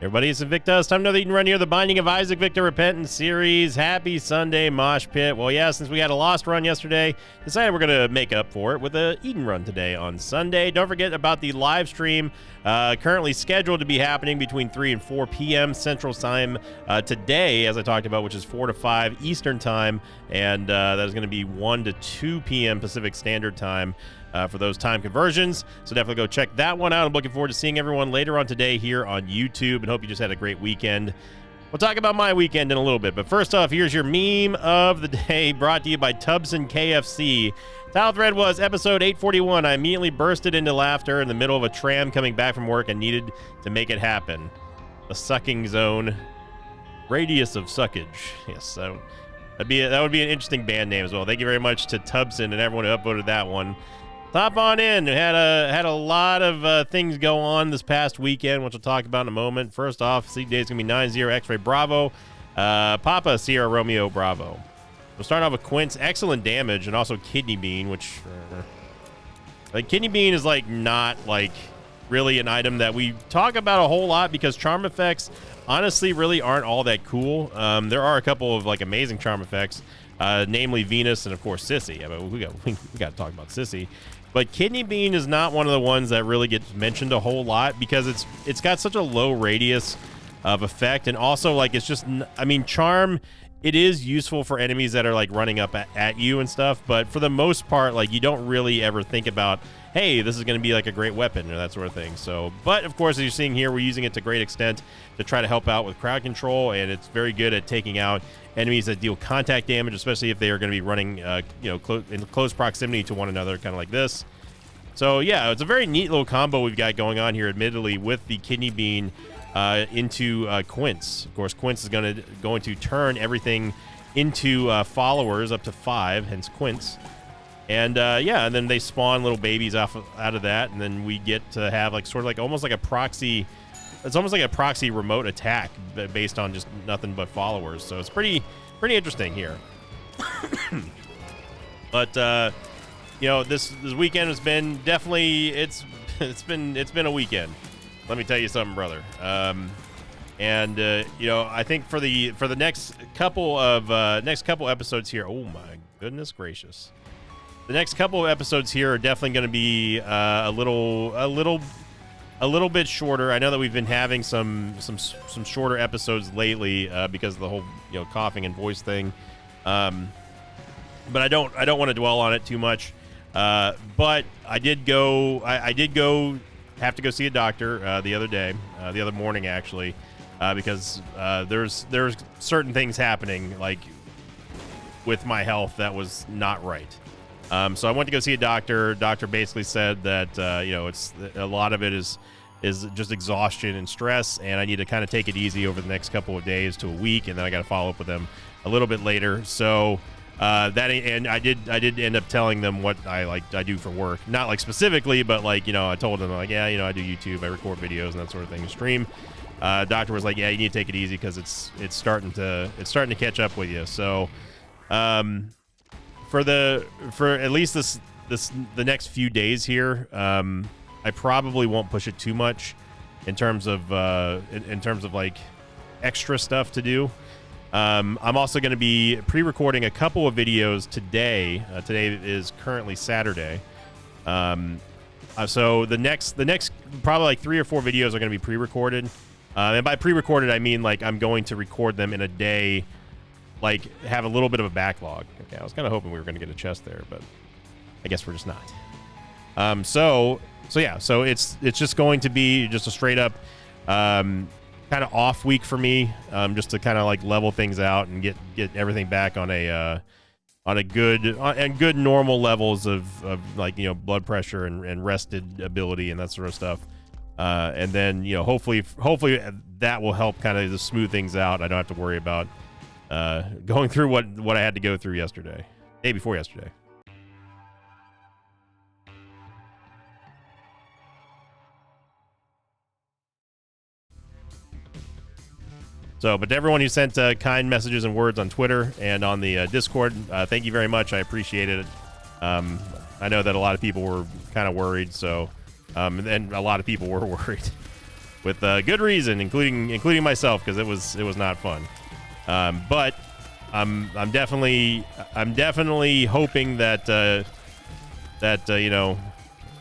Everybody, it's Invictus. Time to know that you can run here. The Binding of Isaac Victor Repentance series. Happy Sunday, Mosh Pit. Well, yeah, since we had a lost run yesterday, decided we're going to make up for it with a Eden run today on Sunday. Don't forget about the live stream currently scheduled to be happening between 3 and 4 p.m. Central Time today, as I talked about, which is 4 to 5 Eastern Time, and that is going to be 1 to 2 p.m. Pacific Standard Time. For those time conversions. So definitely go check that one out. I'm looking forward to seeing everyone later on today here on YouTube, and hope you just had a great weekend. We'll talk about my weekend in a little bit, but first off, here's your meme of the day, brought to you by Tubson KFC. Title thread was episode 841. I immediately bursted into laughter in the middle of a tram coming back from work and needed to make it happen. The sucking zone. Radius of suckage. Yes, so that would be an interesting band name as well. Thank you very much to Tubson and everyone who upvoted that one. Hop on in. Had a lot of things go on this past weekend, which we'll talk about in a moment. First off, seed day is going to be 9-0 X-Ray Bravo, Papa Sierra Romeo Bravo. We'll start off with Quince, excellent damage, and also Kidney Bean, which like Kidney Bean is like not like really an item that we talk about a whole lot because charm effects honestly really aren't all that cool. There are a couple of like amazing charm effects, namely Venus and of course Sissy. I mean, we got to talk about Sissy. But Kidney Bean is not one of the ones that really gets mentioned a whole lot because it's got such a low radius of effect, and also like it's just, I mean, charm, it is useful for enemies that are like running up at you and stuff, but for the most part, like you don't really ever think about, hey, this is going to be like a great weapon or that sort of thing. So, but of course, as you're seeing here, we're using it to great extent to try to help out with crowd control, and it's very good at taking out enemies that deal contact damage, especially if they are going to be running, in close proximity to one another, kind of like this. So yeah, it's a very neat little combo we've got going on here, admittedly, with the Kidney Bean into Quince. Of course, Quince is going to turn everything into followers up to 5, hence Quince. And yeah, and then they spawn little babies out of that, and then we get to have like sort of like almost like a proxy. It's almost like a proxy remote attack based on just nothing but followers. So it's pretty interesting here. But this weekend has been definitely it's been a weekend. Let me tell you something, brother. I think for the next couple episodes here. Oh my goodness gracious. The next couple of episodes here are definitely going to be a little bit shorter. I know that we've been having some shorter episodes lately because of the whole coughing and voice thing. But I don't want to dwell on it too much. But I did have to go see a doctor the other morning actually, because there's certain things happening like with my health that was not right. So I went to go see a doctor. Doctor basically said that it's a lot of it is just exhaustion and stress, and I need to kind of take it easy over the next couple of days to a week, and then I got to follow up with them a little bit later. So I did end up telling them what I do for work, not like specifically, but like I told them like, yeah, I do YouTube, I record videos and that sort of thing, stream. Doctor was like, yeah, you need to take it easy because it's starting to catch up with you. So for at least the next few days here, I probably won't push it too much in terms of like extra stuff to do. I'm also going to be pre-recording a couple of videos today. Today is currently Saturday. So the next probably like 3 or 4 videos are going to be pre-recorded. And by pre-recorded, I mean like I'm going to record them in a day, like have a little bit of a backlog. Okay, I was kind of hoping we were going to get a chest there, but I guess we're just not. So it's just going to be just a straight up kind of off week for me, just to kind of like level things out and get everything back on a good normal levels of like blood pressure and rested ability and that sort of stuff. And then hopefully that will help kind of just smooth things out. I don't have to worry about going through what I had to go through day before yesterday. So, but to everyone who sent kind messages and words on Twitter and on the Discord, thank you very much. I appreciate it. I know that a lot of people were kind of worried, so and a lot of people were worried. with good reason, including myself, because it was not fun. But I'm definitely hoping that you know,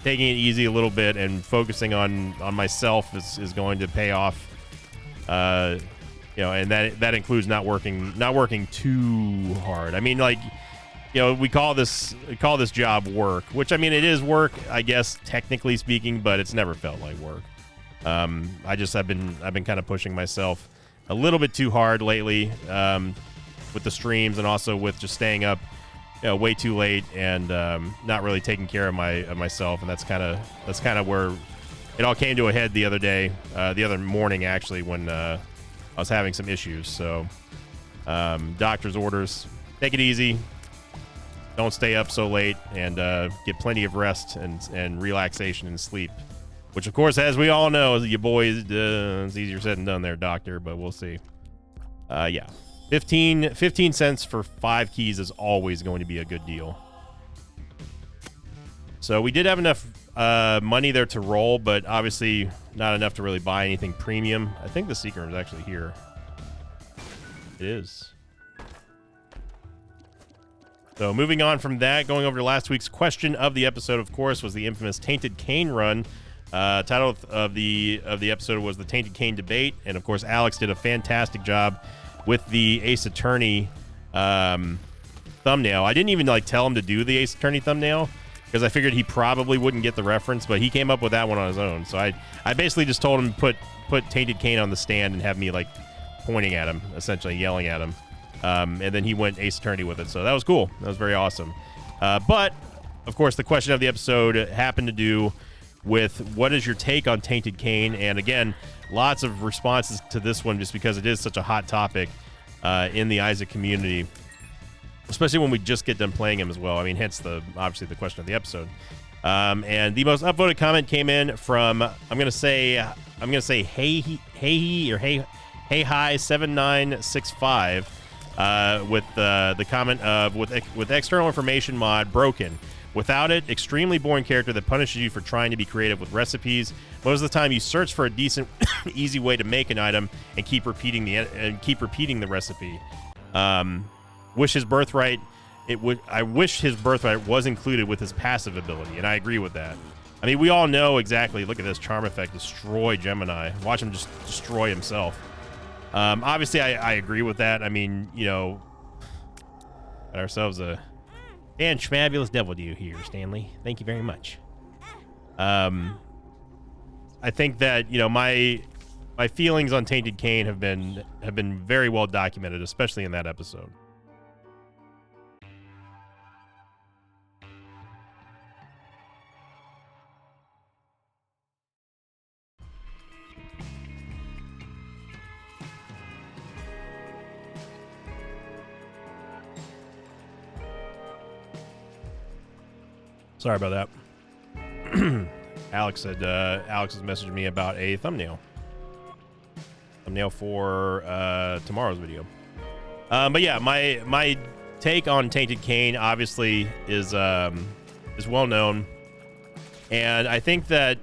taking it easy a little bit and focusing on myself is going to pay off. You know, and that includes not working too hard. I mean, like, you know, we call this job work, which, I mean, it is work, I guess, technically speaking, but it's never felt like work. I've been kind of pushing myself a little bit too hard lately, with the streams and also with just staying up, you know, way too late and not really taking care of myself, and that's kind of where it all came to a head the other morning, actually, when I was having some issues. So, doctor's orders: take it easy, don't stay up so late, and get plenty of rest and relaxation and sleep. Which, of course, as we all know, your boys, it's easier said than done there, doctor, but we'll see. Yeah. 15 cents for 5 keys is always going to be a good deal. So we did have enough money there to roll, but obviously not enough to really buy anything premium. I think the secret is actually here. It is. So moving on from that, going over to last week's question of the episode, of course, was the infamous Tainted Cain run. Title of the episode was the Tainted Cain debate, and of course Alex did a fantastic job with the Ace Attorney thumbnail. I didn't even tell him to do the Ace Attorney thumbnail because I figured he probably wouldn't get the reference, but he came up with that one on his own. So I basically just told him to put Tainted Cain on the stand and have me pointing at him, essentially yelling at him, and then he went Ace Attorney with it. So that was cool. That was very awesome. But of course the question of the episode happened to do with what is your take on Tainted Cain, and again, lots of responses to this one just because it is such a hot topic in the Isaac community, especially when we just get done playing him as well. I mean, hence obviously the question of the episode. And the most upvoted comment came in from I'm gonna say hey hi 7965 with the comment of with external information mod broken. Without it, extremely boring character that punishes you for trying to be creative with recipes. Most of the time, you search for a decent, easy way to make an item and keep repeating the recipe. Wish his birthright. I wish his birthright was included with his passive ability, and I agree with that. I mean, we all know exactly. Look at this charm effect: destroy Gemini. Watch him just destroy himself. Obviously, I agree with that. I mean, you know, got ourselves a and Schmabulous Devil to you here, Stanley. Thank you very much. I think that, you know, my feelings on Tainted Cain have been very well documented, especially in that episode. Sorry about that. Alex has messaged me about a thumbnail for tomorrow's video. But yeah, my take on Tainted Cain obviously is well known, and I think that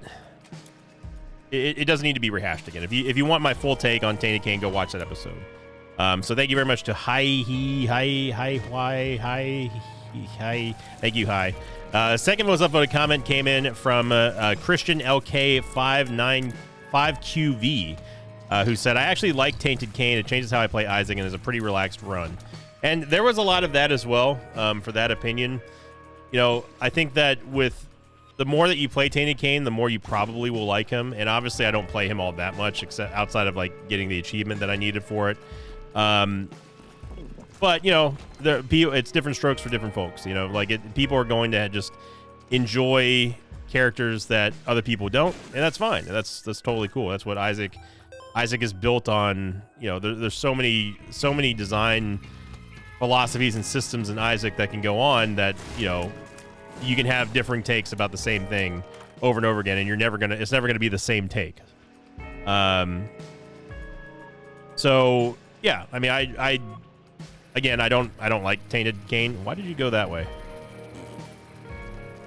it doesn't need to be rehashed again. If you want my full take on Tainted Cain, go watch that episode. So thank you very much to hi. Thank you, hi. Second most upvoted comment came in from Christian LK595QV, who said, I actually like Tainted Cain. It changes how I play Isaac and is a pretty relaxed run. And there was a lot of that as well, for that opinion. You know, I think that with the more that you play Tainted Cain, the more you probably will like him. And obviously I don't play him all that much, except outside of getting the achievement that I needed for it. But, you know, it's different strokes for different folks. You know, people are going to just enjoy characters that other people don't, and that's fine. That's totally cool. That's what Isaac is built on. You know, there's so many design philosophies and systems in Isaac that can go on that, you know, you can have differing takes about the same thing over and over again, and it's never gonna be the same take. So yeah, I mean, I don't like Tainted Cain. Why did you go that way?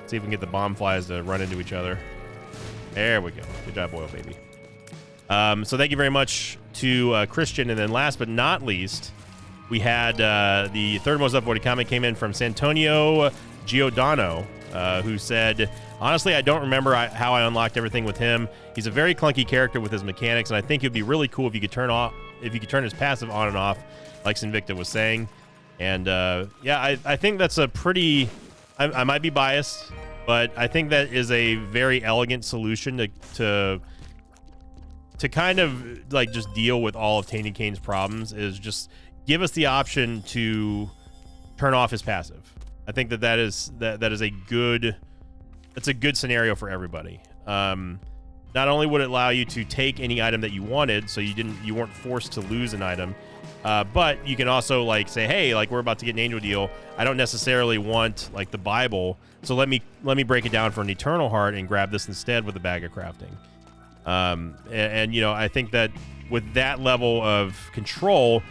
See if we can get the bomb flies to run into each other. There we go. Good job, Oil Baby. So thank you very much to Christian. And then last but not least, we had the third most upvoted comment came in from Santonio Giordano, who said, honestly, I don't remember how I unlocked everything with him. He's a very clunky character with his mechanics, and I think it'd be really cool if you could turn his passive on and off, like Sinvicta was saying. And yeah, I think that's a pretty... I might be biased, but I think that is a very elegant solution to kind of like just deal with all of Tainted Cain's problems, is just give us the option to turn off his passive. I think that is a good scenario for everybody. Not only would it allow you to take any item that you wanted, so you weren't forced to lose an item, but you can also like say, hey, like we're about to get an angel deal. I don't necessarily want like the Bible, so let me break it down for an Eternal Heart and grab this instead with a Bag of Crafting. And you know, I think that with that level of control,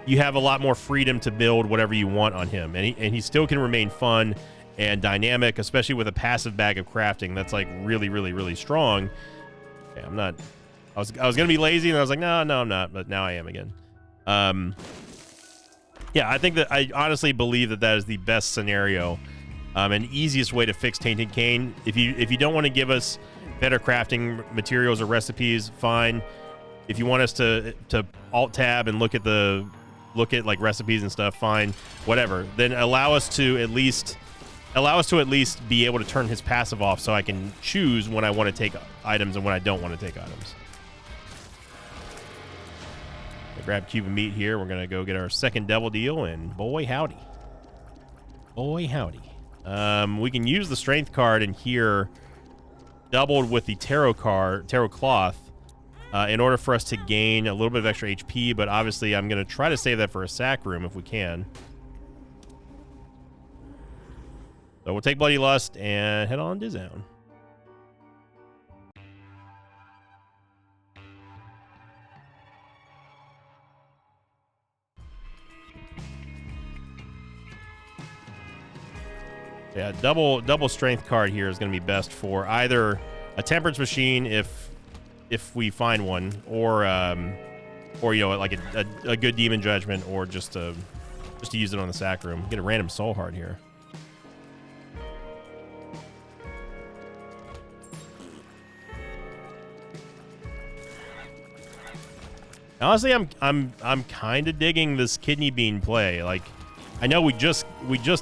you have a lot more freedom to build whatever you want on him, and he still can remain fun and dynamic, especially with a passive Bag of Crafting that's like really, really, really strong. Okay, I'm not. I was gonna be lazy, and I was like, no, I'm not, but now I am again. Yeah, I think that I honestly believe that is the best scenario, and easiest way to fix Tainted Cain. If you don't want to give us better crafting materials or recipes, fine. If you want us to alt tab and look at like recipes and stuff, fine, whatever. Then allow us to at least be able to turn his passive off, so I can choose when I want to take items and when I don't want to take items. I grab Cuban meat here. We're gonna go get our second devil deal, and boy howdy, we can use the strength card in here, doubled with the tarot cloth. In order for us to gain a little bit of extra HP, but obviously I'm going to try to save that for a sack room if we can. So we'll take Bloody Lust and head on to Zone. Yeah, double strength card here is going to be best for either a Temperance Machine if we find one, or you know, like a good Demon Judgment, or just to use it on the sack room. Get a random Soul Heart here. Honestly, I'm kind of digging this Kidney Bean play. Like, I know we just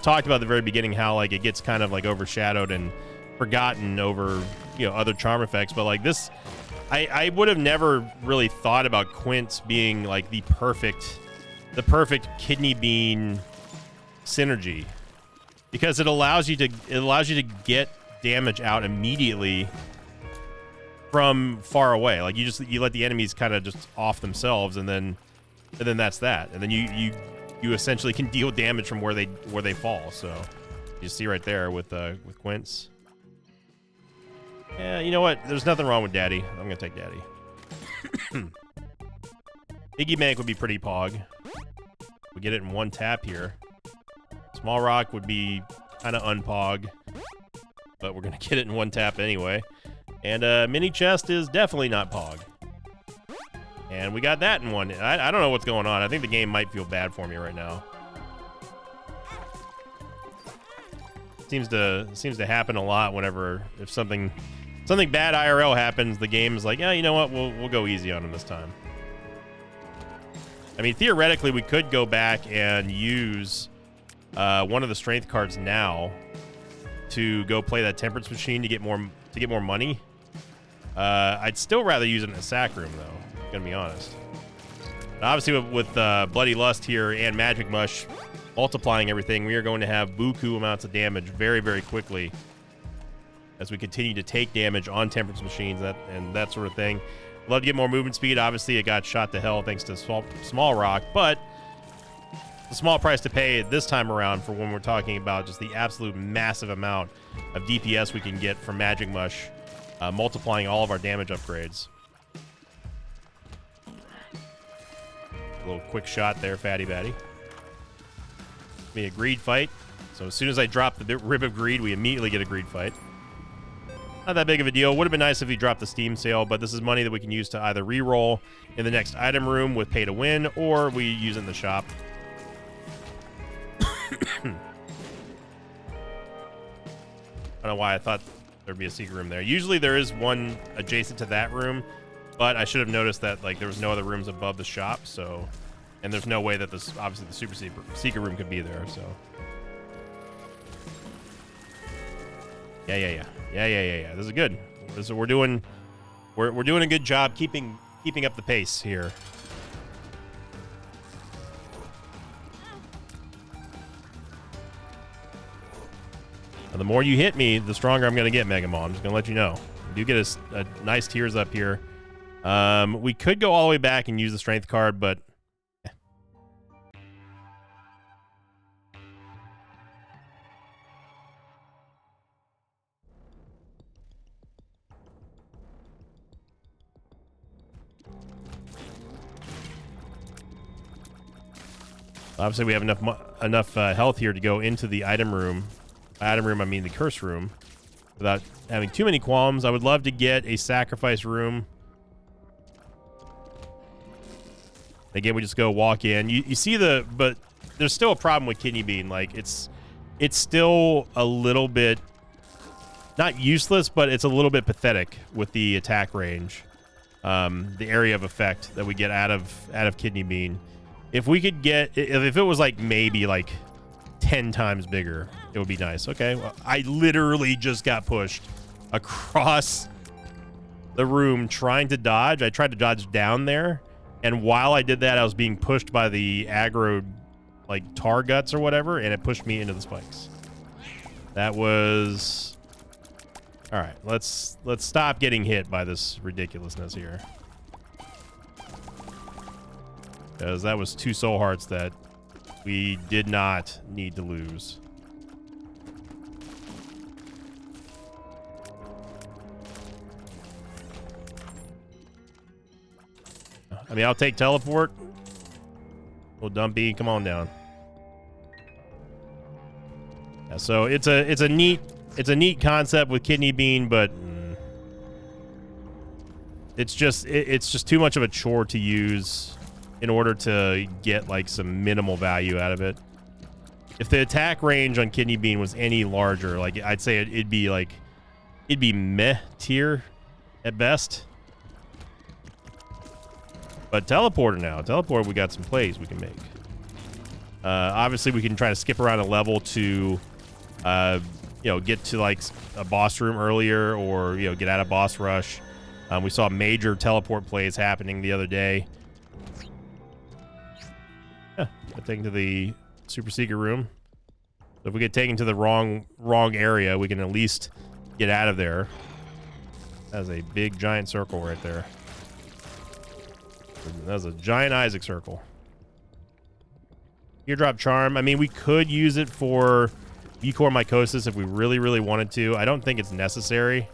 talked about at the very beginning how like it gets kind of like overshadowed and forgotten over, you know, other charm effects, but like this, I would have never really thought about Quince being like the perfect Kidney Bean synergy, because it allows you to get damage out immediately from far away. Like you let the enemies kind of just off themselves, and then that's that, and then you essentially can deal damage from where they fall. So you see right there with Quince. Yeah, you know what? There's nothing wrong with Daddy. I'm gonna take Daddy. Iggy Bank would be pretty pog. We get it in one tap here. Small Rock would be kind of unpog, but we're gonna get it in one tap anyway. And Mini Chest is definitely not pog. And we got that in one. I don't know what's going on. I think the game might feel bad for me right now. Seems to happen a lot whenever if something bad IRL happens, the game's like, yeah, you know what, we'll go easy on him this time. I mean, theoretically, we could go back and use one of the strength cards now to go play that Temperance Machine to get more money. I'd still rather use it in a sack room, though. I'm gonna be honest. And obviously, with Bloody Lust here and Magic Mush multiplying everything, we are going to have buku amounts of damage very, very quickly as we continue to take damage on Temperance Machines and that sort of thing. Love to get more movement speed. Obviously, it got shot to hell thanks to Small Rock, but the small price to pay this time around for when we're talking about just the absolute massive amount of DPS we can get from Magic Mush, multiplying all of our damage upgrades. A little quick shot there, Fatty Batty. Be a greed fight. So as soon as I drop the Rib of Greed, we immediately get a greed fight. Not that big of a deal. Would have been nice if he dropped the Steam sale, but this is money that we can use to either re-roll in the next item room with pay to win, or we use it in the shop. I don't know why I thought there'd be a secret room there. Usually there is one adjacent to that room, but I should have noticed that like there was no other rooms above the shop, so, and there's no way that this, obviously the super secret room could be there, so. Yeah. This is good. This is, we're doing a good job keeping up the pace here. And the more you hit me, the stronger I'm going to get, Megamon. I'm just going to let you know. We do get a nice tears up here. We could go all the way back and use the strength card, but obviously we have enough health here to go into the item room. By item room, I mean the curse room, without having too many qualms. I would love to get a sacrifice room. Again, we just go walk in. You see but there's still a problem with Kidney Bean. Like it's still a little bit, not useless, but it's a little bit pathetic with the attack range, the area of effect that we get out of Kidney Bean. If we could get, if it was like maybe like 10 times bigger, it would be nice. Okay, well, I literally just got pushed across the room trying to dodge. I tried to dodge down there, and while I did that, I was being pushed by the aggro, like tar guts or whatever, and it pushed me into the spikes. That was... All right, let's stop getting hit by this ridiculousness here. Because that was 2 soul hearts that we did not need to lose. I mean, I'll take teleport. Little Dumpy, come on down. Yeah, so it's a neat concept with Kidney Bean, but it's just too much of a chore to use in order to get like some minimal value out of it. If the attack range on Kidney Bean was any larger, like I'd say it'd be meh tier at best. But teleport, we got some plays we can make. Obviously we can try to skip around a level to get to like a boss room earlier, or get out of boss rush. We saw major teleport plays happening the other day. Yeah, got taken to the super secret room. So if we get taken to the wrong area, we can at least get out of there. That's a big giant circle right there. That's a giant Isaac circle. Eardrop Charm. I mean, we could use it for E-Core Mycosis if we really, really wanted to. I don't think it's necessary.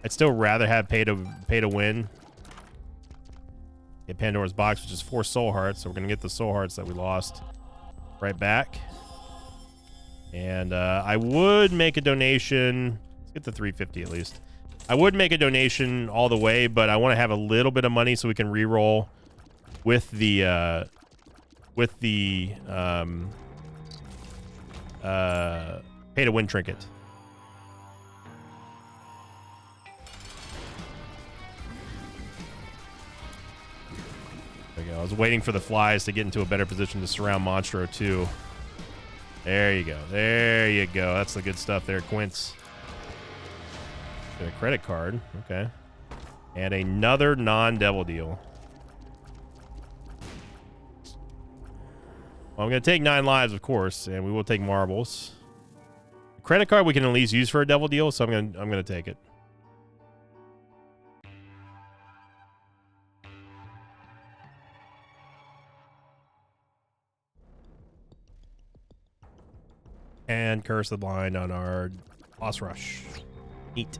I'd still rather have pay to win. Get Pandora's Box, which is 4 soul hearts, so we're gonna get the soul hearts that we lost right back. And I would make a donation. Let's get the 350 at least. I would make a donation all the way, but I want to have a little bit of money so we can re-roll with the pay to win trinket. There we go. I was waiting for the flies to get into a better position to surround Monstro too. There you go. There you go. That's the good stuff there, Quince. Got a credit card. Okay. And another non-devil deal. Well, I'm going to take 9 lives, of course, and we will take marbles. Credit card we can at least use for a devil deal, so I'm going to take it. And Curse the Blind on our boss rush. Neat.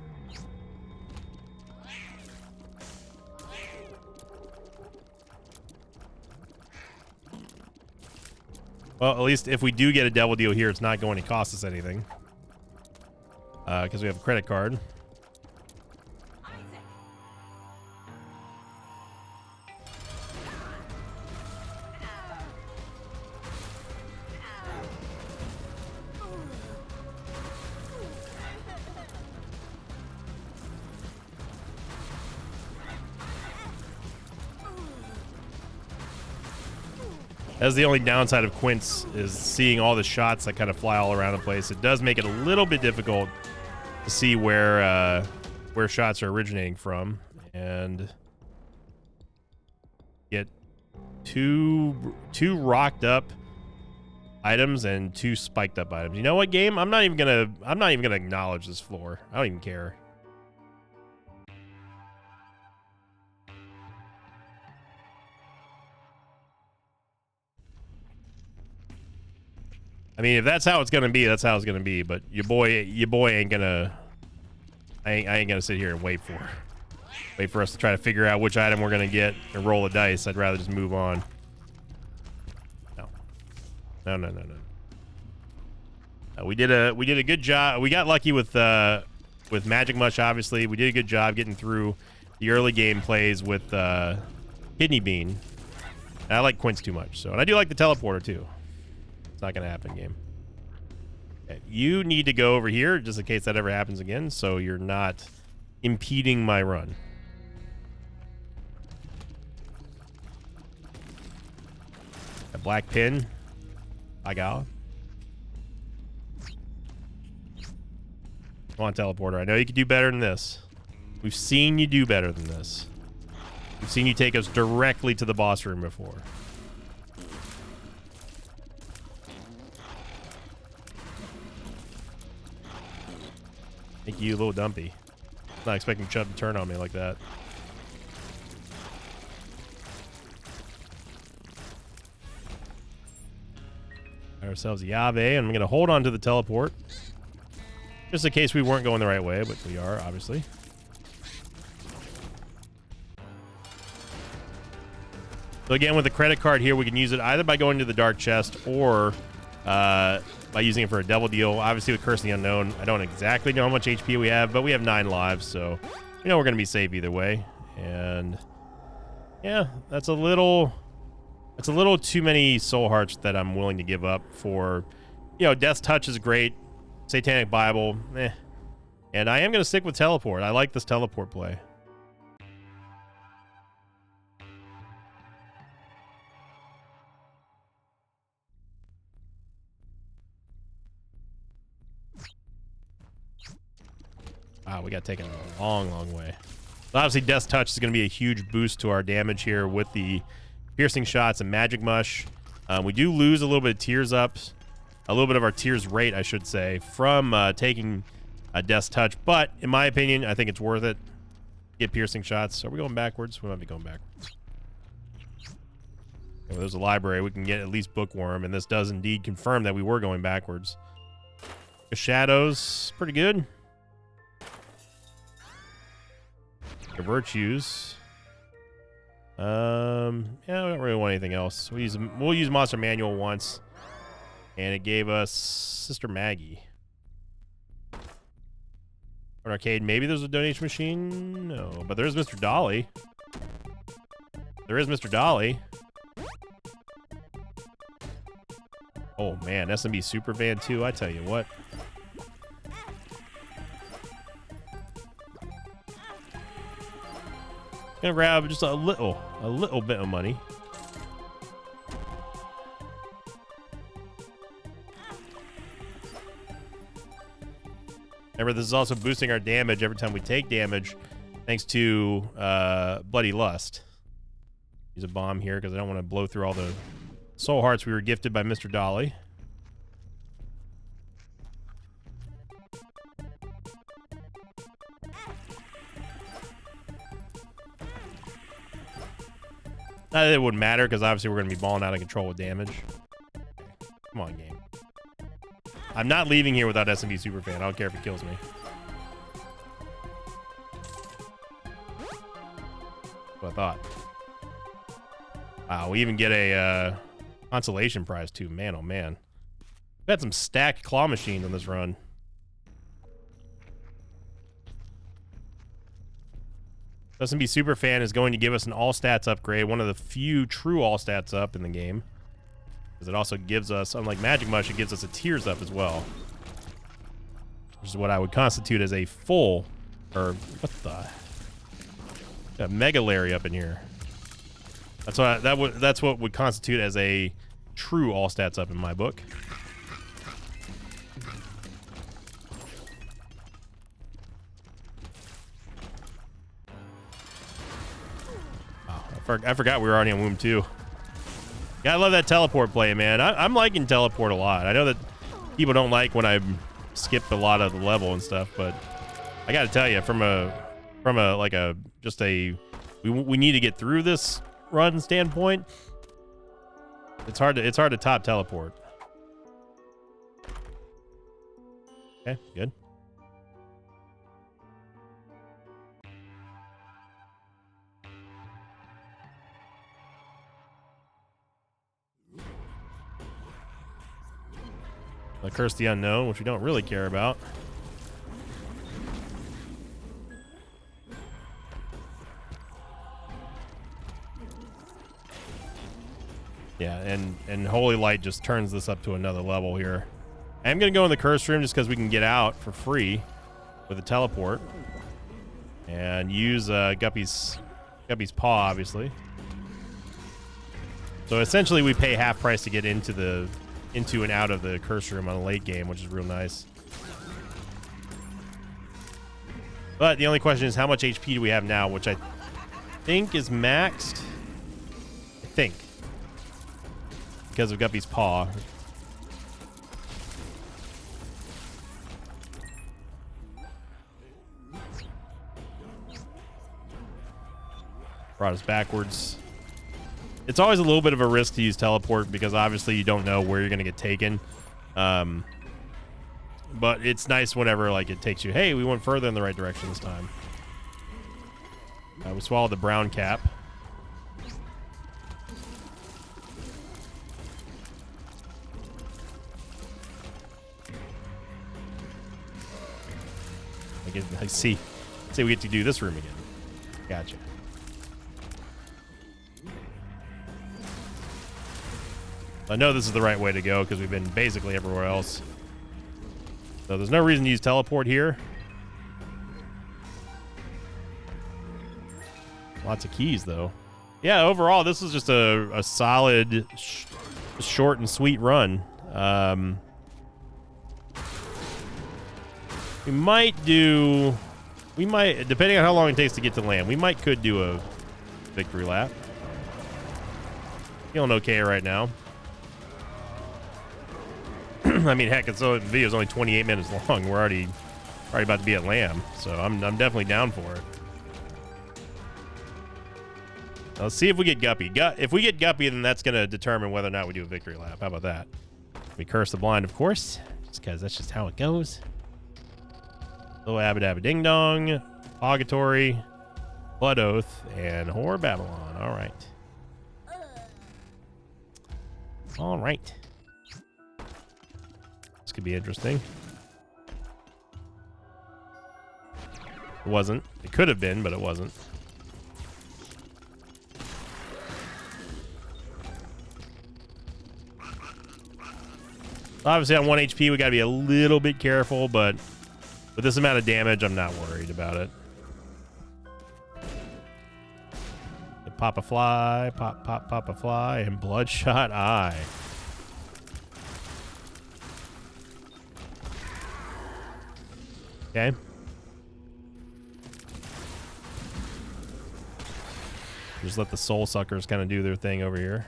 Well, at least if we do get a devil deal here, it's not going to cost us anything. because we have a credit card. That's the only downside of Quince, is seeing all the shots that kind of fly all around the place. It does make it a little bit difficult to see where shots are originating from, and get two rocked up items and 2 spiked up items. You know what, game? I'm not even gonna acknowledge this floor. I don't even care. I mean, if that's how it's gonna be, that's how it's gonna be. But your boy ain't gonna. I ain't gonna sit here and wait for us to try to figure out which item we're gonna get and roll a dice. I'd rather just move on. No. We did a good job. We got lucky with Magic Mush. Obviously, we did a good job getting through the early game plays with Kidney Bean. And I like Quince too much, so, and I do like the teleporter too. It's not gonna happen, game. Okay, you need to go over here just in case that ever happens again, so you're not impeding my run. A black pin. I got. Come on, teleporter. I know you can do better than this. We've seen you do better than this. We've seen you take us directly to the boss room before. Thank you, little dumpy. Not expecting Chubb to turn on me like that. Got ourselves a Yave, and I'm going to hold on to the teleport. Just in case we weren't going the right way, but we are, obviously. So again, with the credit card here, we can use it either by going to the dark chest or by using it for a double deal. Obviously, with Curse of the Unknown, I don't exactly know how much HP we have, but we have 9 lives, so you know we're going to be safe either way. And yeah, that's a little too many soul hearts that I'm willing to give up for, you know, Death's Touch is great, Satanic Bible, eh. And I am going to stick with teleport. I like this teleport play. Wow, we got taken a long, long way. So obviously, Death's Touch is going to be a huge boost to our damage here with the piercing shots and Magic Mush. We do lose a little bit of tears up, a little bit of our tears rate, I should say, from taking a Death's Touch. But in my opinion, I think it's worth it. Get piercing shots. Are we going backwards? We might be going backwards. Okay, well, there's a library. We can get at least Bookworm, and this does indeed confirm that we were going backwards. The Shadows, pretty good. Virtues. Yeah, we don't really want anything else. We'll use Monster Manual once, and it gave us Sister Maggie. An arcade. Maybe there's a donation machine. No, but there's Mr. Dolly. There is Mr. Dolly. Oh man, SMB Super Van 2. I tell you what. Gonna grab just a little bit of money. Remember, this is also boosting our damage every time we take damage, thanks to Bloody Lust. Use a bomb here because I don't want to blow through all the soul hearts we were gifted by Mr. Dolly. It wouldn't matter because obviously we're going to be balling out of control with damage. Come on, game. I'm not leaving here without SMB Superfan. I don't care if it kills me. That's what I thought. Wow, we even get a consolation prize too. Man, oh man. We had some stacked claw machines on this run. SMB Superfan is going to give us an all stats upgrade, one of the few true all stats up in the game. Because it also gives us, unlike Magic Mush, it gives us a tears up as well. Which is what I would constitute as a full, or what the? Got Mega Larry up in here. That's what that's what would constitute as a true all stats up in my book. I forgot we were already on Womb 2. Yeah, I love that teleport play, man. I'm liking teleport a lot. I know that people don't like when I skip a lot of the level and stuff, but I got to tell you, from a we need to get through this run standpoint, it's hard to top teleport. Okay, good. The Curse the Unknown, which we don't really care about. Yeah, and Holy Light just turns this up to another level here. I'm going to go in the Curse Room just because we can get out for free with a teleport. And use Guppy's Paw, obviously. So essentially we pay half price to get into and out of the Curse Room on a late game, which is real nice. But the only question is, how much HP do we have now, which I think is maxed. I think. Because of Guppy's Paw. Brought us backwards. It's always a little bit of a risk to use teleport because obviously you don't know where you're going to get taken. But it's nice whenever like it takes you, hey, we went further in the right direction this time. We swallowed the brown cap. I see. Say we get to do this room again. Gotcha. I know this is the right way to go because we've been basically everywhere else. So there's no reason to use teleport here. Lots of keys, though. Yeah, overall, this is just a solid, short and sweet run. We might, depending on how long it takes to get to land, could do a victory lap. Feeling okay right now. I mean, heck, the video's only 28 minutes long. We're already about to be at Lamb, so I'm definitely down for it. Now, let's see if we get Guppy. If we get Guppy, then that's going to determine whether or not we do a victory lap. How about that? We curse the blind, of course, just because that's just how it goes. Little Abba Dabba Ding Dong, Purgatory, Blood Oath, and Whore Babylon. All right. All right. This could be interesting. It wasn't. It could have been, but it wasn't. Obviously, on 1 HP, we got to be a little bit careful, but with this amount of damage, I'm not worried about it. Pop a fly, pop a fly, and Bloodshot Eye. Okay. Just let the Soul Suckers kind of do their thing over here.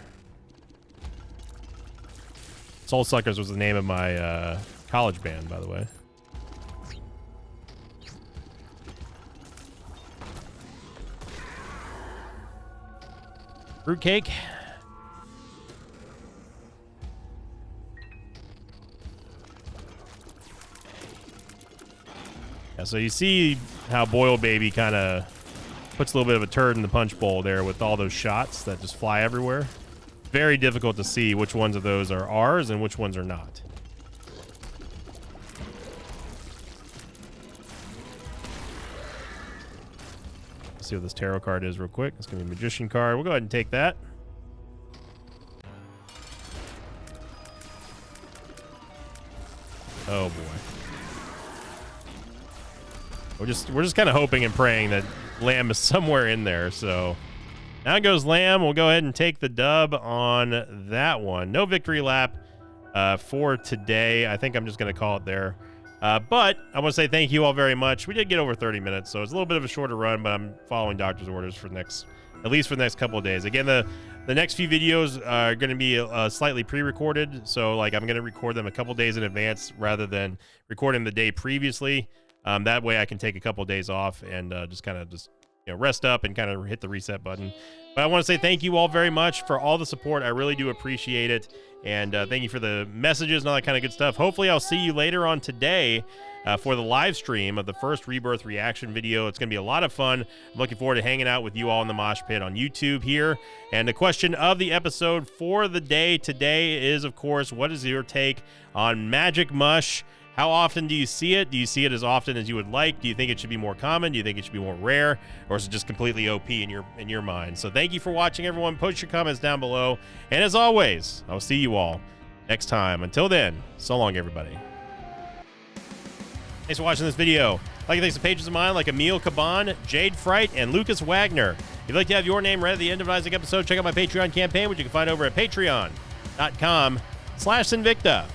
Soul Suckers was the name of my college band, by the way. Fruitcake. Yeah, so you see how Boil Baby kind of puts a little bit of a turd in the punch bowl there with all those shots that just fly everywhere. Very difficult to see which ones of those are ours and which ones are not. Let's see what this tarot card is real quick. It's going to be a Magician card. We'll go ahead and take that. Oh, boy. We're just kind of hoping and praying that Lamb is somewhere in there. So now goes Lamb. We'll go ahead and take the dub on that one. No victory lap for today. I think I'm just going to call it there. But I want to say thank you all very much. We did get over 30 minutes, so it's a little bit of a shorter run, but I'm following doctor's orders for at least for the next couple of days. Again, the next few videos are going to be slightly pre-recorded, so like I'm going to record them a couple days in advance rather than recording the day previously. That way I can take a couple of days off and just rest up and kind of hit the reset button. But I want to say thank you all very much for all the support. I really do appreciate it. And thank you for the messages and all that kind of good stuff. Hopefully I'll see you later on today for the live stream of the first Rebirth reaction video. It's going to be a lot of fun. I'm looking forward to hanging out with you all in the mosh pit on YouTube here. And the question of the episode for the day today is, of course, what is your take on Magic Mush? How often do you see it? Do you see it as often as you would like? Do you think it should be more common? Do you think it should be more rare? Or is it just completely OP in your mind? So thank you for watching, everyone. Post your comments down below. And as always, I'll see you all next time. Until then, so long, everybody. Thanks for watching this video. I'd like to thank some patrons of mine like Emil Caban, Jade Fright, and Lucas Wagner. If you'd like to have your name read at the end of an Isaac episode, check out my Patreon campaign, which you can find over at patreon.com/Sinvicta.